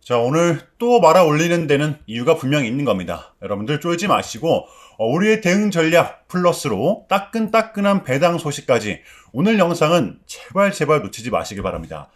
자, 오늘 또 말아 올리는 데는 이유가 분명히 있는 겁니다. 여러분들 쫄지 마시고 우리의 대응 전략 플러스로 따끈따끈한 배당 소식까지 오늘 영상은 제발 놓치지 마시길 바랍니다.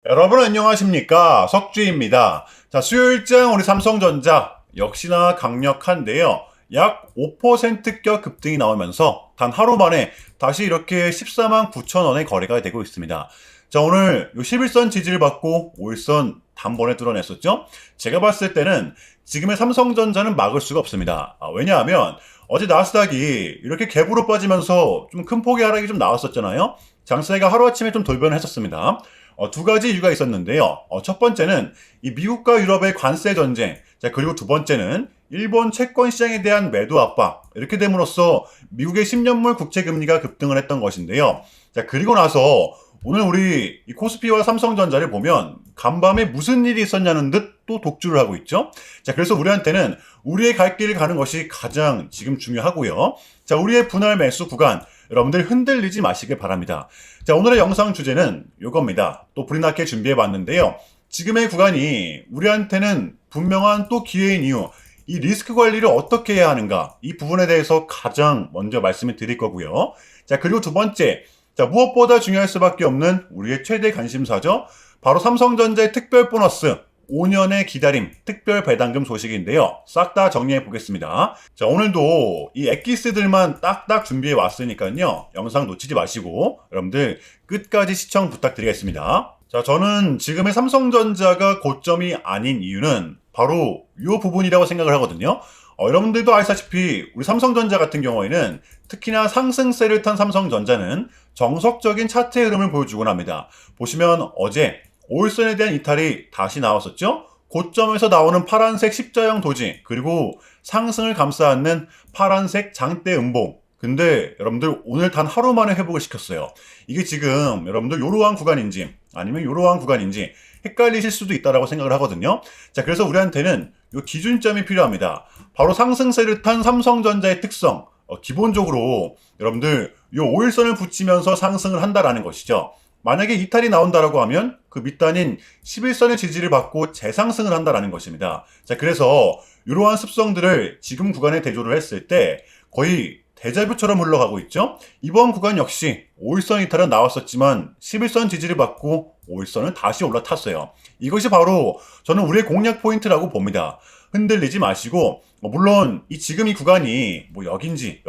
여러분 안녕하십니까? 석주입니다. 자, 수요일장 우리 삼성전자 역시나 강력한데요. 약 5%격 급등이 나오면서 단 하루 만에 다시 이렇게 14만 9천 원의 거래가 되고 있습니다. 자, 오늘 요 11선 지지를 받고 5일선 단번에 뚫어냈었죠? 제가 봤을 때는 지금의 삼성전자는 막을 수가 없습니다. 왜냐하면 어제 나스닥이 이렇게 갭으로 빠지면서 좀 큰 폭의 하락이 좀 나왔었잖아요? 장세가 하루아침에 좀 돌변을 했었습니다. 두 가지 이유가 있었는데요. 첫 번째는 이 미국과 유럽의 관세 전쟁, 자, 그리고 두 번째는 일본 채권 시장에 대한 매도 압박, 이렇게 됨으로써 미국의 10년물 국채 금리가 급등을 했던 것인데요. 자, 그리고 나서 오늘 우리 이 코스피와 삼성전자를 보면 간밤에 무슨 일이 있었냐는 듯 또 독주를 하고 있죠. 자, 그래서 우리한테는 우리의 갈 길을 가는 것이 가장 지금 중요하고요. 자, 우리의 분할 매수 구간, 여러분들 흔들리지 마시길 바랍니다. 자, 오늘의 영상 주제는 이겁니다. 또 불이 나게 준비해 봤는데요. 지금의 구간이 우리한테는 분명한 또 기회인 이유, 이 리스크 관리를 어떻게 해야 하는가, 이 부분에 대해서 가장 먼저 말씀을 드릴 거고요. 자, 그리고 두 번째, 자, 무엇보다 중요할 수밖에 없는 우리의 최대 관심사죠. 바로 삼성전자의 특별 보너스 5년의 기다림 특별 배당금 소식인데요. 싹 다 정리해 보겠습니다. 자, 오늘도 이 엑기스들만 딱딱 준비해 왔으니까요. 영상 놓치지 마시고 여러분들 끝까지 시청 부탁드리겠습니다. 자, 저는 지금의 삼성전자가 고점이 아닌 이유는 바로 이 부분이라고 생각을 하거든요. 여러분들도 아시다시피 우리 삼성전자 같은 경우에는 특히나 상승세를 탄 삼성전자는 정석적인 차트의 흐름을 보여주곤 합니다. 보시면 어제 5일선에 대한 이탈이 다시 나왔었죠. 고점에서 나오는 파란색 십자형 도지, 그리고 상승을 감싸안는 파란색 장대 음봉. 근데 여러분들 오늘 단 하루 만에 회복을 시켰어요. 이게 지금 여러분들 요러한 구간인지 아니면 요러한 구간인지 헷갈리실 수도 있다라고 생각을 하거든요. 자, 그래서 우리한테는 요 기준점이 필요합니다. 바로 상승세를 탄 삼성전자의 특성. 기본적으로 여러분들 요 5일선을 붙이면서 상승을 한다라는 것이죠. 만약에 이탈이 나온다라고 하면 그 밑단인 11선의 지지를 받고 재상승을 한다라는 것입니다. 자, 그래서 이러한 습성들을 지금 구간에 대조를 했을 때 거의 데자뷰처럼 흘러가고 있죠. 이번 구간 역시 5일선 이탈은 나왔었지만 11선 지지를 받고 5일선을 다시 올라탔어요. 이것이 바로 저는 우리의 공략 포인트라고 봅니다. 흔들리지 마시고 물론 지금 이 구간이 뭐 여긴지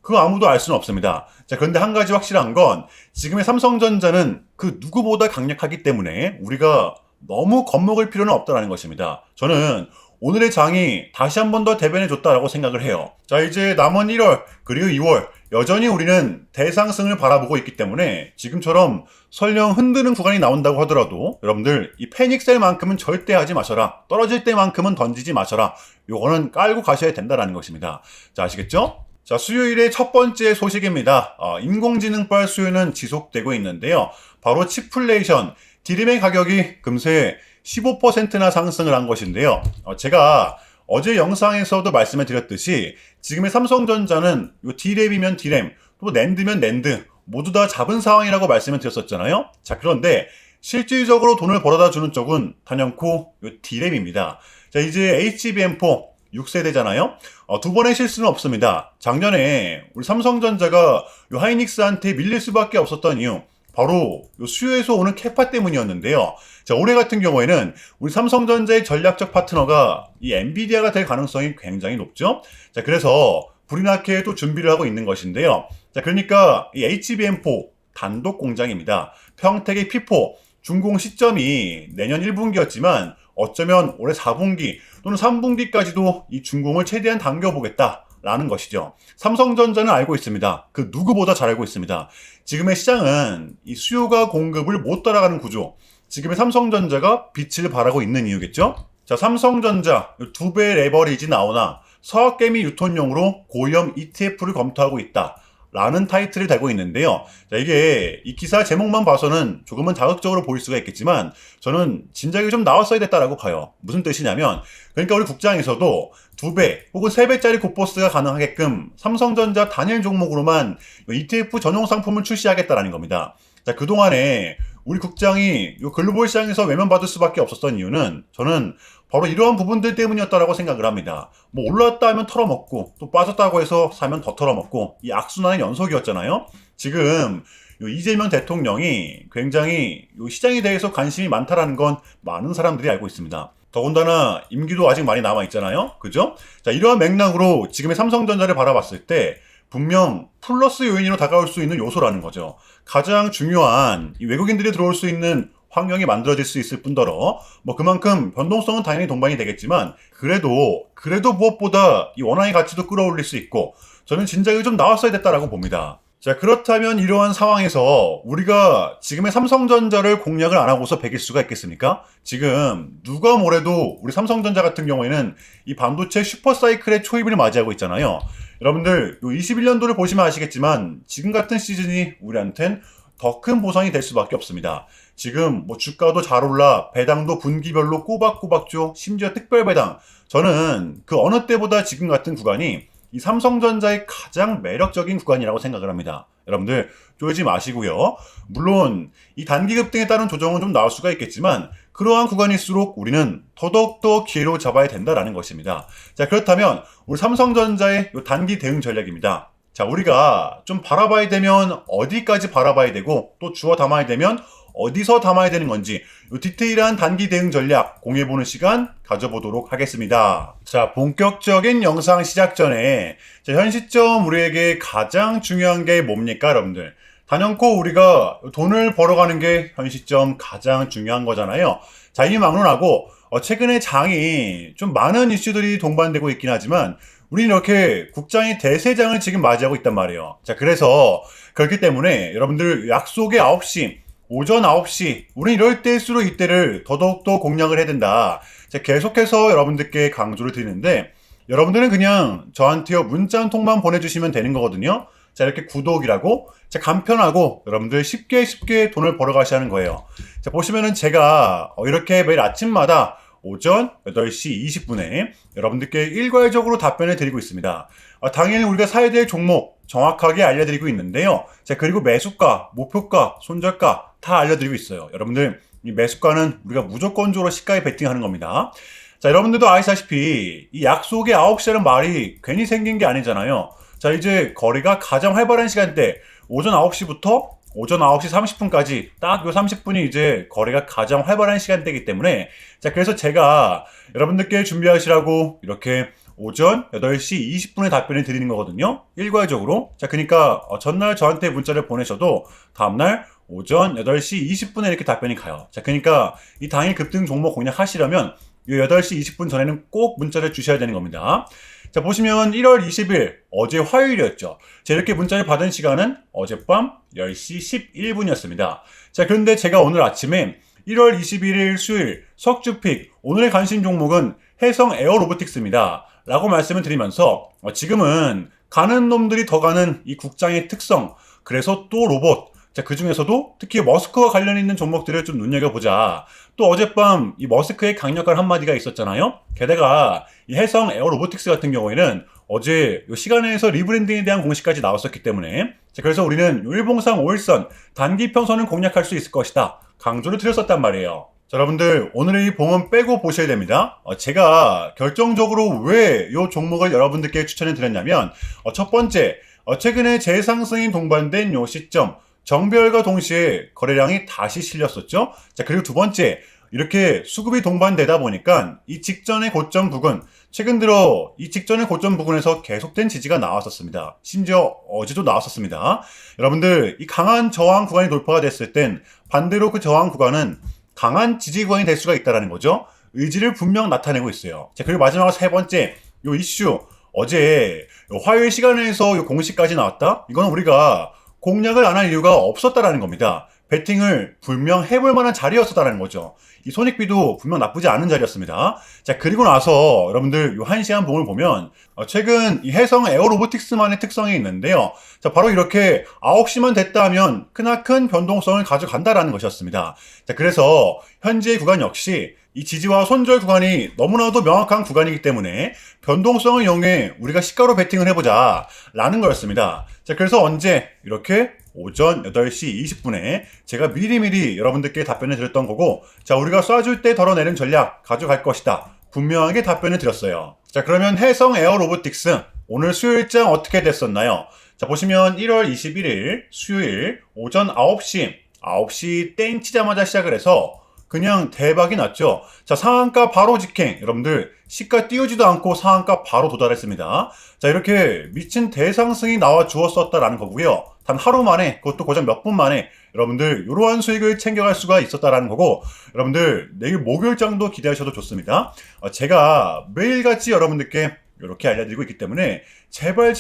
그거 아무도 알 수는 없습니다. 자, 그런데 한 가지 확실한 건 지금의 삼성전자는 그 누구보다 강력하기 때문에 우리가 너무 겁먹을 필요는 없다는 것입니다. 저는 오늘의 장이 다시 한 번 더 대변해줬다라고 생각을 해요. 자, 이제 남은 1월 그리고 2월 여전히 우리는 대상승을 바라보고 있기 때문에 지금처럼 설령 흔드는 구간이 나온다고 하더라도 여러분들 이 패닉셀만큼은 절대 하지 마셔라. 떨어질 때만큼은 던지지 마셔라. 요거는 깔고 가셔야 된다는 것입니다. 자, 아시겠죠? 자, 수요일의 첫 번째 소식입니다. 인공지능발 수요는 지속되고 있는데요. 바로 치플레이션, 디램의 가격이 금세 15%나 상승을 한 것인데요. 제가 어제 영상에서도 말씀을 드렸듯이 지금의 삼성전자는 요 디램이면 디램, 또 낸드면 낸드 모두 다 잡은 상황이라고 말씀을 드렸었잖아요. 자, 그런데 실질적으로 돈을 벌어다 주는 쪽은 단연코 요 디램입니다. 자, 이제 HBM4 6세대잖아요. 두 번의 실수는 없습니다. 작년에 우리 삼성전자가 요 하이닉스한테 밀릴 수밖에 없었던 이유, 바로 요 수요에서 오는 캐파 때문이었는데요. 자, 올해 같은 경우에는 우리 삼성전자의 전략적 파트너가 이 엔비디아가 될 가능성이 굉장히 높죠. 자, 그래서 불이 나게 또 준비를 하고 있는 것인데요. 자, 그러니까 이 HBM4 단독 공장입니다. 평택의 P4 준공 시점이 내년 1분기였지만 어쩌면 올해 4분기 또는 3분기까지도 이 준공을 최대한 당겨보겠다라는 것이죠. 삼성전자는 알고 있습니다. 그 누구보다 잘 알고 있습니다. 지금의 시장은 이 수요가 공급을 못 따라가는 구조. 지금의 삼성전자가 빛을 발하고 있는 이유겠죠. 자, 삼성전자 2배 레버리지 나오나 서학개미 유통용으로 고위험 ETF를 검토하고 있다. 라는 타이틀을 달고 있는데요. 자, 이게 이 기사 제목만 봐서는 조금은 자극적으로 보일 수가 있겠지만 저는 진작에 좀 나왔어야 됐다라고 봐요. 무슨 뜻이냐면 그러니까 우리 국장에서도 2배 혹은 3배짜리 곱버스가 가능하게끔 삼성전자 단일 종목으로만 ETF 전용 상품을 출시하겠다라는 겁니다. 자, 그동안에 우리 국장이 요 글로벌 시장에서 외면받을 수밖에 없었던 이유는 저는 바로 이러한 부분들 때문이었다라고 생각을 합니다. 뭐 올랐다 하면 털어먹고 또 빠졌다고 해서 사면 더 털어먹고 이 악순환의 연속이었잖아요. 지금 요 이재명 대통령이 굉장히 요 시장에 대해서 관심이 많다라는 건 많은 사람들이 알고 있습니다. 더군다나 임기도 아직 많이 남아있잖아요. 그죠? 자, 이러한 맥락으로 지금의 삼성전자를 바라봤을 때 분명 플러스 요인으로 다가올 수 있는 요소라는 거죠. 가장 중요한 이 외국인들이 들어올 수 있는 환경이 만들어질 수 있을 뿐더러 뭐 그만큼 변동성은 당연히 동반이 되겠지만 그래도 무엇보다 이 원화의 가치도 끌어올릴 수 있고 저는 진작에 좀 나왔어야 됐다라고 봅니다. 자, 그렇다면 이러한 상황에서 우리가 지금의 삼성전자를 공략을 안 하고서 배길 수가 있겠습니까? 지금 누가 뭐래도 우리 삼성전자 같은 경우에는 이 반도체 슈퍼사이클의 초입을 맞이하고 있잖아요. 여러분들 21년도를 보시면 아시겠지만 지금 같은 시즌이 우리한텐 더 큰 보상이 될 수밖에 없습니다. 지금 뭐 주가도 잘 올라 배당도 분기별로 꼬박꼬박 줘. 심지어 특별 배당. 저는 그 어느 때보다 지금 같은 구간이 이 삼성전자의 가장 매력적인 구간이라고 생각을 합니다. 여러분들 쫄지 마시고요. 물론 이 단기 급등에 따른 조정은 좀 나올 수가 있겠지만 그러한 구간일수록 우리는 더더욱더 기회로 잡아야 된다라는 것입니다. 자, 그렇다면 우리 삼성전자의 이 단기 대응 전략입니다. 자, 우리가 좀 바라봐야 되면 어디까지 바라봐야 되고 또 주워 담아야 되면 어디서 담아야 되는 건지 이 디테일한 단기 대응 전략 공유해보는 시간 가져보도록 하겠습니다. 자, 본격적인 영상 시작 전에 현 시점 우리에게 가장 중요한 게 뭡니까, 여러분들? 단연코 우리가 돈을 벌어가는 게 현 시점 가장 중요한 거잖아요. 자, 이 막론하고 최근에 장이 좀 많은 이슈들이 동반되고 있긴 하지만 우리는 이렇게 국장의 대세장을 지금 맞이하고 있단 말이에요. 자, 그래서 그렇기 때문에 여러분들 약속의 9시 오전 9시 우린 이럴 때일수록 이때를 더더욱더 공략을 해야 된다. 자, 계속해서 여러분들께 강조를 드리는데 여러분들은 그냥 저한테 문자 한 통만 보내주시면 되는 거거든요. 자, 이렇게 구독이라고 자, 간편하고 여러분들 쉽게 돈을 벌어가시는 거예요. 자, 보시면은 제가 이렇게 매일 아침마다 오전 8시 20분에 여러분들께 일괄적으로 답변을 드리고 있습니다. 당연히 우리가 사야 될 종목 정확하게 알려드리고 있는데요. 자, 그리고 매수가, 목표가, 손절가 다 알려드리고 있어요. 여러분들 이 매수가는 우리가 무조건적으로 시가에 베팅하는 겁니다. 자, 여러분들도 아시다시피 이 약속의 9시라는 말이 괜히 생긴 게 아니잖아요. 자, 이제 거래가 가장 활발한 시간대 오전 9시부터 오전 9시 30분까지 딱 요 30분이 이제 거래가 가장 활발한 시간대이기 때문에 자, 그래서 제가 여러분들께 준비하시라고 이렇게 오전 8시 20분에 답변을 드리는 거거든요. 일괄적으로. 자, 그러니까 전날 저한테 문자를 보내셔도 다음날 오전 8시 20분에 이렇게 답변이 가요. 자, 그러니까 이 당일 급등 종목 공략하시려면 이 8시 20분 전에는 꼭 문자를 주셔야 되는 겁니다. 자, 보시면 1월 20일 어제 화요일이었죠. 자, 이렇게 문자를 받은 시간은 어젯밤 10시 11분이었습니다. 자, 그런데 제가 오늘 아침에 1월 21일 수요일 석주픽 오늘의 관심 종목은 해성 에어로보틱스입니다. 라고 말씀을 드리면서 지금은 가는 놈들이 더 가는 이 국장의 특성 그래서 또 로봇 자, 그 중에서도 특히 머스크와 관련 있는 종목들을 좀 눈여겨보자. 또 어젯밤 이 머스크의 강력한 한마디가 있었잖아요. 게다가 이 해성 에어로보틱스 같은 경우에는 어제 이 시간에서 리브랜딩에 대한 공시까지 나왔었기 때문에 자, 그래서 우리는 일봉상 5일선 단기 평선을 공략할 수 있을 것이다. 강조를 드렸었단 말이에요. 자, 여러분들 오늘의 이 봉은 빼고 보셔야 됩니다. 제가 결정적으로 왜 이 종목을 여러분들께 추천해 드렸냐면 첫 번째 최근에 재상승이 동반된 이 시점 정별과 동시에 거래량이 다시 실렸었죠. 자, 그리고 두 번째 이렇게 수급이 동반되다 보니까 이 직전의 고점 부근 최근 들어 이 직전의 고점 부근에서 계속된 지지가 나왔었습니다. 심지어 어제도 나왔었습니다. 여러분들 이 강한 저항 구간이 돌파가 됐을 땐 반대로 그 저항 구간은 강한 지지 구간이 될 수가 있다는 거죠. 의지를 분명 나타내고 있어요. 자, 그리고 마지막으로 세 번째 요 이슈 어제 화요일 시간에서 요 공시까지 나왔다. 이건 우리가 공략을 안 할 이유가 없었다라는 겁니다. 베팅을 분명 해볼 만한 자리였었다는 거죠. 이 손익비도 분명 나쁘지 않은 자리였습니다. 자, 그리고 나서 여러분들 이 1시간 봉을 보면 최근 이 해성 에어로보틱스만의 특성이 있는데요. 자, 바로 이렇게 9시만 됐다 하면 크나큰 변동성을 가져간다라는 것이었습니다. 자, 그래서 현재의 구간 역시 이 지지와 손절 구간이 너무나도 명확한 구간이기 때문에 변동성을 이용해 우리가 시가로 베팅을 해보자 라는 거였습니다. 자, 그래서 언제 이렇게 오전 8시 20분에 제가 미리미리 여러분들께 답변을 드렸던 거고, 자, 우리가 쏴줄 때 덜어내는 전략 가져갈 것이다. 분명하게 답변을 드렸어요. 자, 그러면 해성 에어 로보틱스 오늘 수요일장 어떻게 됐었나요? 자, 보시면 1월 21일 수요일 오전 9시 땡 치자마자 시작을 해서 그냥 대박이 났죠. 자, 상한가 바로 직행. 여러분들 시가 띄우지도 않고 상한가 바로 도달했습니다. 자, 이렇게 미친 대상승이 나와 주었었다라는 거고요. 단 하루 만에, 그것도 고작 몇 분 만에 여러분들 이러한 수익을 챙겨갈 수가 있었다라는 거고, 여러분들 내일 목요일장도 기대하셔도 좋습니다. 제가 매일같이 여러분들께 이렇게 알려드리고 있기 때문에 제발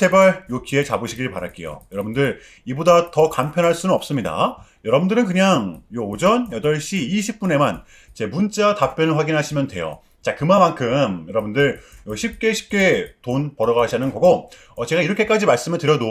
요 기회 잡으시길 바랄게요. 여러분들 이보다 더 간편할 수는 없습니다. 여러분들은 그냥 요 오전 8시 20분에만 제 문자 답변을 확인하시면 돼요. 자, 그만큼 여러분들 쉽게 돈 벌어가시는 거고, 제가 이렇게까지 말씀을 드려도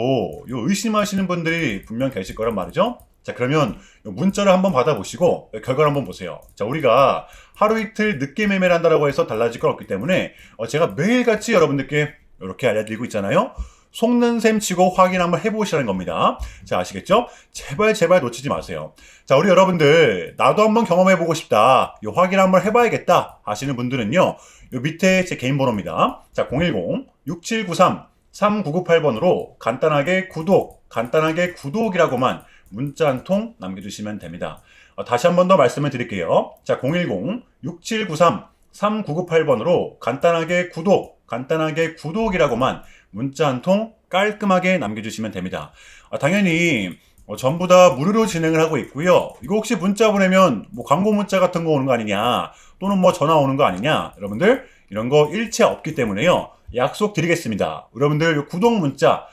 요 의심하시는 분들이 분명 계실 거란 말이죠. 자, 그러면 문자를 한번 받아보시고 결과를 한번 보세요. 자, 우리가 하루 이틀 늦게 매매를 한다고 해서 달라질 건 없기 때문에 제가 매일같이 여러분들께 이렇게 알려드리고 있잖아요. 속는 셈 치고 확인 한번 해보시라는 겁니다. 자, 아시겠죠? 제발 놓치지 마세요. 자, 우리 여러분들 나도 한번 경험해보고 싶다, 요 확인 한번 해봐야겠다 하시는 분들은요, 요 밑에 제 개인 번호입니다. 자, 010-6793-3998번으로 간단하게 구독이라고만 문자 한 통 남겨주시면 됩니다. 다시 한 번 더 말씀을 드릴게요. 자, 010-6793-3998번으로 간단하게 구독이라고만 문자 한 통 깔끔하게 남겨주시면 됩니다. 당연히 전부 다 무료로 진행을 하고 있고요. 이거 혹시 문자 보내면 뭐 광고 문자 같은 거 오는 거 아니냐, 또는 뭐 전화 오는 거 아니냐, 여러분들 이런 거 일체 없기 때문에요. 약속 드리겠습니다. 여러분들 구독 문자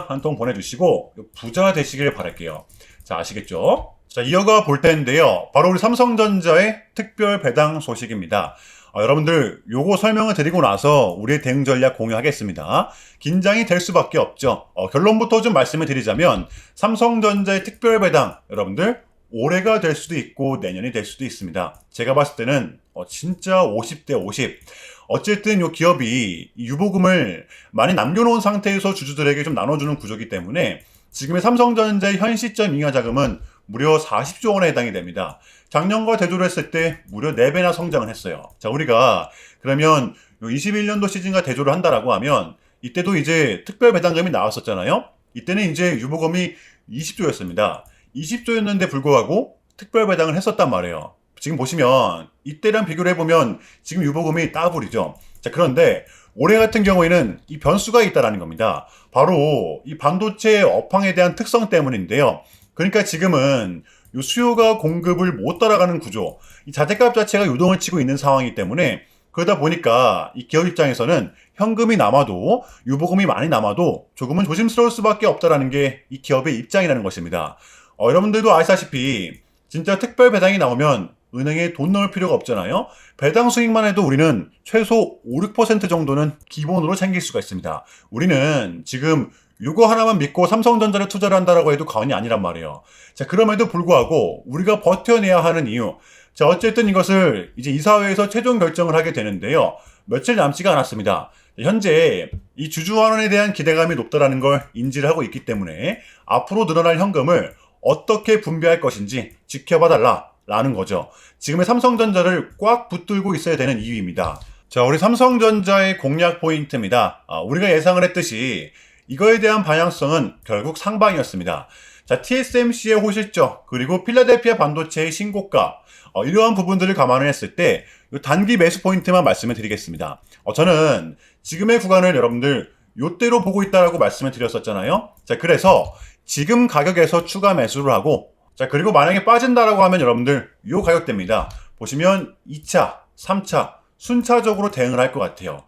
한 통 보내주시고 부자 되시길 바랄게요. 자, 아시겠죠? 자, 이어가 볼 텐데요. 바로 우리 삼성전자의 특별 배당 소식입니다. 여러분들 요거 설명을 드리고 나서 우리의 대응 전략 공유하겠습니다. 긴장이 될 수밖에 없죠. 결론부터 좀 말씀을 드리자면 삼성전자의 특별 배당, 여러분들 올해가 될 수도 있고 내년이 될 수도 있습니다. 제가 봤을 때는 진짜 50대 50. 어쨌든 요 기업이 유보금을 많이 남겨놓은 상태에서 주주들에게 좀 나눠주는 구조이기 때문에 지금의 삼성전자의 현 시점 잉여자금은 무려 40조 원에 해당이 됩니다. 작년과 대조를 했을 때 무려 4배나 성장을 했어요. 자, 우리가 그러면 21년도 시즌과 대조를 한다라고 하면 이때도 이제 특별 배당금이 나왔었잖아요. 이때는 이제 유보금이 20조였습니다. 20조였는데 불구하고 특별 배당을 했었단 말이에요. 지금 보시면 이때랑 비교를 해보면 지금 유보금이 따블이죠. 자, 그런데 올해 같은 경우에는 이 변수가 있다라는 겁니다. 바로 이 반도체 업황에 대한 특성 때문인데요. 그러니까 지금은 이 수요가 공급을 못 따라가는 구조, 이 자재값 자체가 요동을 치고 있는 상황이기 때문에, 그러다 보니까 이 기업 입장에서는 현금이 남아도, 유보금이 많이 남아도 조금은 조심스러울 수밖에 없다라는 게 이 기업의 입장이라는 것입니다. 여러분들도 아시다시피 진짜 특별 배당이 나오면 은행에 돈 넣을 필요가 없잖아요. 배당 수익만 해도 우리는 최소 5-6% 정도는 기본으로 챙길 수가 있습니다. 우리는 지금 이거 하나만 믿고 삼성전자를 투자를 한다라고 해도 과언이 아니란 말이에요. 자, 그럼에도 불구하고 우리가 버텨내야 하는 이유. 자, 어쨌든 이것을 이제 이사회에서 최종 결정을 하게 되는데요. 며칠 남지가 않았습니다. 현재 이 주주환원에 대한 기대감이 높다라는 걸 인지를 하고 있기 때문에 앞으로 늘어날 현금을 어떻게 분배할 것인지 지켜봐 달라라는 거죠. 지금의 삼성전자를 꽉 붙들고 있어야 되는 이유입니다. 자, 우리 삼성전자의 공략 포인트입니다. 우리가 예상을 했듯이 이거에 대한 방향성은 결국 상방이었습니다. 자, TSMC의 호실적, 그리고 필라델피아 반도체의 신고가, 이러한 부분들을 감안을 했을 때 단기 매수 포인트만 말씀을 드리겠습니다. 저는 지금의 구간을 여러분들 요때로 보고 있다라고 말씀을 드렸었잖아요. 자, 그래서 지금 가격에서 추가 매수를 하고, 자, 그리고 만약에 빠진다라고 하면 여러분들 요 가격대입니다. 보시면 2차, 3차 순차적으로 대응을 할 것 같아요.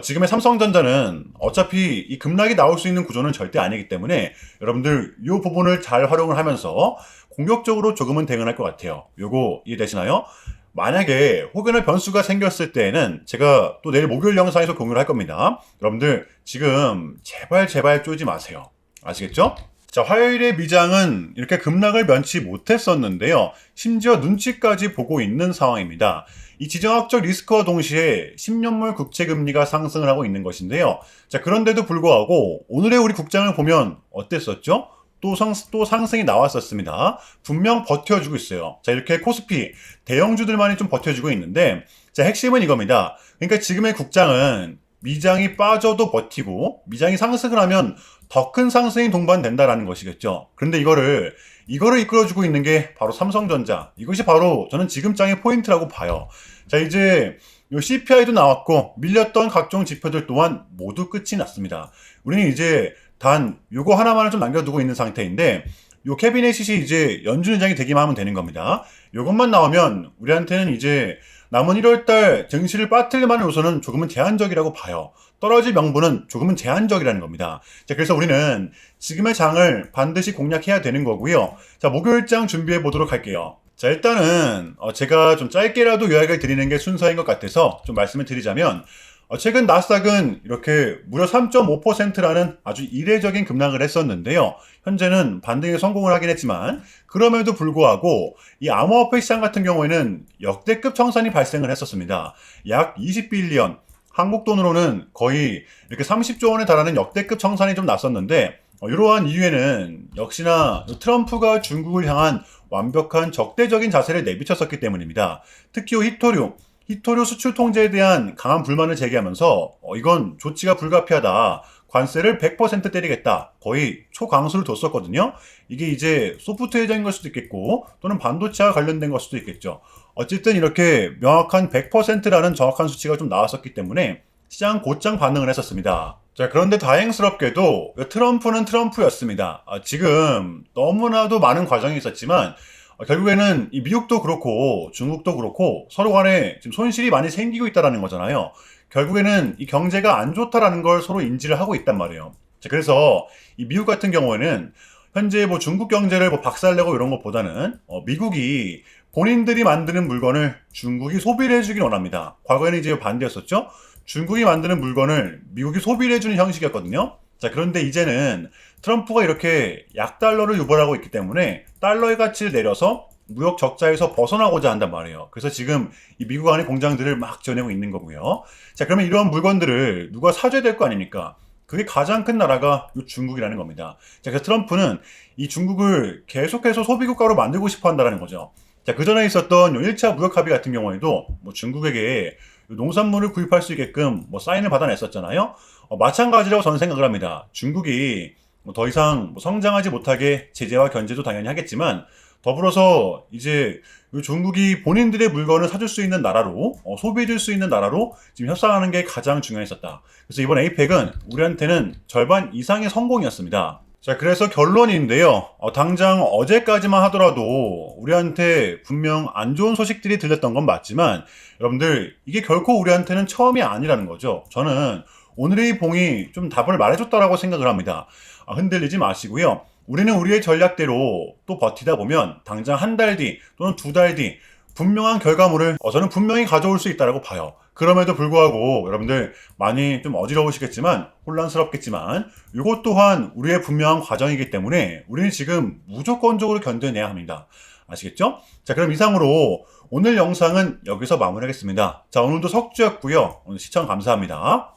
지금의 삼성전자는 어차피 이 급락이 나올 수 있는 구조는 절대 아니기 때문에 여러분들 이 부분을 잘 활용을 하면서 공격적으로 조금은 대응할 것 같아요. 요거 이해되시나요? 만약에 혹여나 변수가 생겼을 때에는 제가 또 내일 목요일 영상에서 공유를 할 겁니다. 여러분들 지금 제발 쪼지 마세요. 아시겠죠? 자, 화요일에 미장은 이렇게 급락을 면치 못했었는데요. 심지어 눈치까지 보고 있는 상황입니다. 이 지정학적 리스크와 동시에 10년물 국채금리가 상승을 하고 있는 것인데요. 자, 그런데도 불구하고 오늘의 우리 국장을 보면 어땠었죠? 또 상승이 나왔었습니다. 분명 버텨주고 있어요. 자, 이렇게 코스피 대형주들만이 좀 버텨주고 있는데, 자, 핵심은 이겁니다. 그러니까 지금의 국장은 미장이 빠져도 버티고 미장이 상승을 하면 더 큰 상승이 동반된다라는 것이겠죠. 그런데 이거를 이끌어주고 있는 게 바로 삼성전자. 이것이 바로 저는 지금 장의 포인트라고 봐요. 자, 이제 요 CPI도 나왔고 밀렸던 각종 지표들 또한 모두 끝이 났습니다. 우리는 이제 단 요거 하나만을 좀 남겨두고 있는 상태인데, 요 캐비넷이 이제 연준 의장이 되기만 하면 되는 겁니다. 요것만 나오면 우리한테는 이제 남은 1월달 증시를 빠뜨릴 만한 요소는 조금은 제한적이라고 봐요. 떨어질 명분은 조금은 제한적이라는 겁니다. 자, 그래서 우리는 지금의 장을 반드시 공략해야 되는 거고요. 자, 목요일장 준비해 보도록 할게요. 자, 일단은 제가 좀 짧게라도 요약을 드리는 게 순서인 것 같아서 좀 말씀을 드리자면, 최근 나스닥은 이렇게 무려 3.5%라는 아주 이례적인 급락을 했었는데요. 현재는 반등에 성공을 하긴 했지만, 그럼에도 불구하고 이 암호화폐 시장 같은 경우에는 역대급 청산이 발생을 했었습니다. 약 20빌리언, 한국 돈으로는 거의 이렇게 30조 원에 달하는 역대급 청산이 좀 났었는데, 이러한 이유에는 역시나 트럼프가 중국을 향한 완벽한 적대적인 자세를 내비쳤었기 때문입니다. 특히 히토류 수출 통제에 대한 강한 불만을 제기하면서 이건 조치가 불가피하다. 관세를 100% 때리겠다. 거의 초강수를 뒀었거든요. 이게 이제 소프트웨어적인 걸 수도 있겠고 또는 반도체와 관련된 걸 수도 있겠죠. 어쨌든 이렇게 명확한 100%라는 정확한 수치가 좀 나왔었기 때문에 시장 곧장 반응을 했었습니다. 자, 그런데 다행스럽게도 트럼프는 트럼프였습니다. 지금 너무나도 많은 과정이 있었지만 결국에는 이 미국도 그렇고 중국도 그렇고 서로 간에 지금 손실이 많이 생기고 있다는 거잖아요. 결국에는 이 경제가 안 좋다라는 걸 서로 인지를 하고 있단 말이에요. 자, 그래서 이 미국 같은 경우에는 현재 뭐 중국 경제를 뭐 박살내고 이런 것보다는 미국이 본인들이 만드는 물건을 중국이 소비를 해주길 원합니다. 과거에는 이제 반대였었죠. 중국이 만드는 물건을 미국이 소비를 해주는 형식이었거든요. 자, 그런데 이제는 트럼프가 이렇게 약달러를 유발하고 있기 때문에 달러의 가치를 내려서 무역 적자에서 벗어나고자 한단 말이에요. 그래서 지금 이 미국 안에 공장들을 막 지어내고 있는 거고요. 자, 그러면 이러한 물건들을 누가 사줘야 될 거 아닙니까? 그게 가장 큰 나라가 이 중국이라는 겁니다. 자, 그래서 트럼프는 이 중국을 계속해서 소비국가로 만들고 싶어 한다는 거죠. 자, 그 전에 있었던 1차 무역 합의 같은 경우에도 뭐 중국에게 농산물을 구입할 수 있게끔 뭐 사인을 받아냈었잖아요. 마찬가지라고 저는 생각을 합니다. 중국이 더 이상 성장하지 못하게 제재와 견제도 당연히 하겠지만 더불어서 이제 중국이 본인들의 물건을 사줄 수 있는 나라로 소비해줄 수 있는 나라로 지금 협상하는 게 가장 중요했었다. 그래서 이번 에이펙은 우리한테는 절반 이상의 성공이었습니다. 자, 그래서 결론인데요. 당장 어제까지만 하더라도 우리한테 분명 안 좋은 소식들이 들렸던 건 맞지만 여러분들 이게 결코 우리한테는 처음이 아니라는 거죠. 저는 오늘의 봉이 좀 답을 말해줬다라고 생각을 합니다. 흔들리지 마시고요. 우리는 우리의 전략대로 또 버티다 보면 당장 한 달 뒤 또는 두 달 뒤 분명한 결과물을 저는 분명히 가져올 수 있다고 봐요. 그럼에도 불구하고 여러분들 많이 좀 어지러우시겠지만 혼란스럽겠지만 이것 또한 우리의 분명한 과정이기 때문에 우리는 지금 무조건적으로 견뎌내야 합니다. 아시겠죠? 자, 그럼 이상으로 오늘 영상은 여기서 마무리하겠습니다. 자, 오늘도 석주였고요. 오늘 시청 감사합니다.